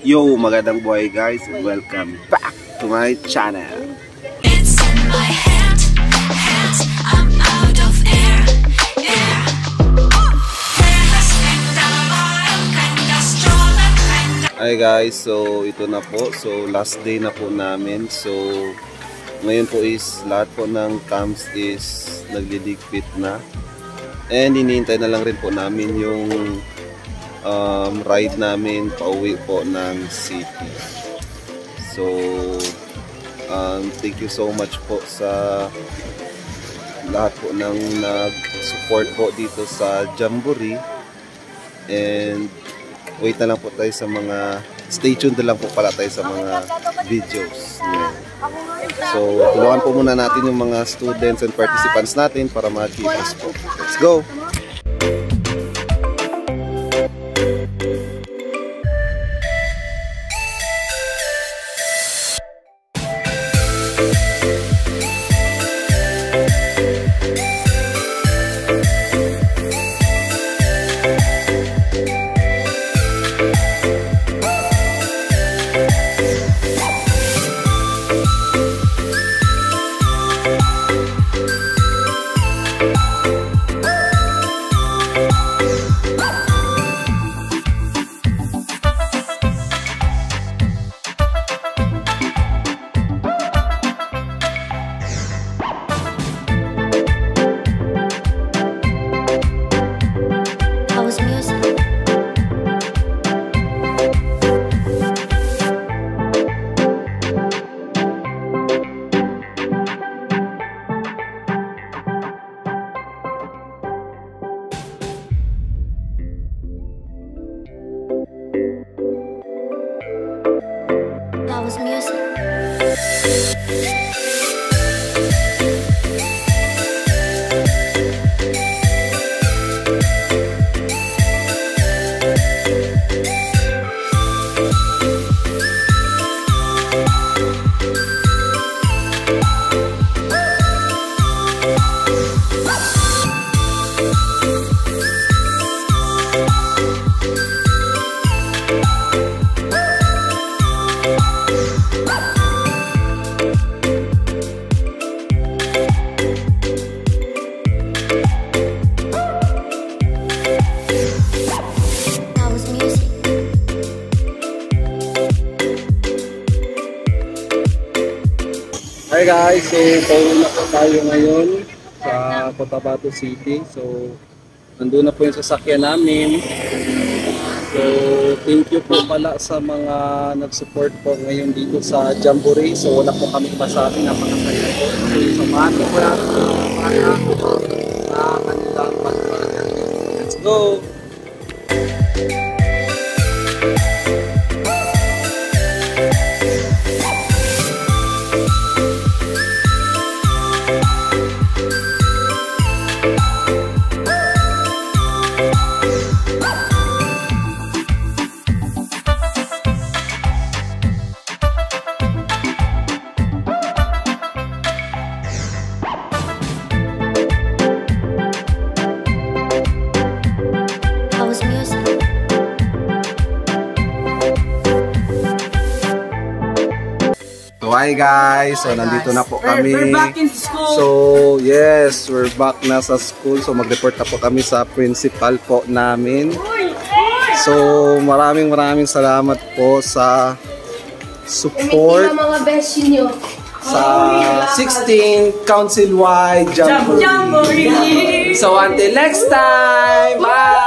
Yo, magandang buhay guys, and welcome back to my channel. It's in my hand, I'm out of air. Hi guys, so ito na po, so last day na po namin. So ngayon po is lahat po ng camps is nagliligpit na. And iniintay na lang rin po namin yung ride namin pauwi po ng city. So thank you so much po sa lahat po ng nag-support po dito sa Jamboree. And wait na lang po tayo sa mga, stay tuned na lang po pala tayo sa mga videos. Yeah. So tulungan po muna natin yung mga students and participants natin para makita po. Let's go! That was music. Hi guys, so pauwi na po tayo ngayon sa Cotabato City. So nandun na po yung sasakyan namin. So thank you po pala sa mga nag-support po ngayon dito sa Jamboree. So wala po kami masabi, napakasaya po. So samahan po na sa kanilang pagpapagod. Let's go! So hi guys, so nandito na po kami. We're back in school. So yes, we're back na sa school. So mag-report na po kami sa principal po namin. So maraming salamat po sa support sa 16th Council-wide Jamboree. So until next time, bye!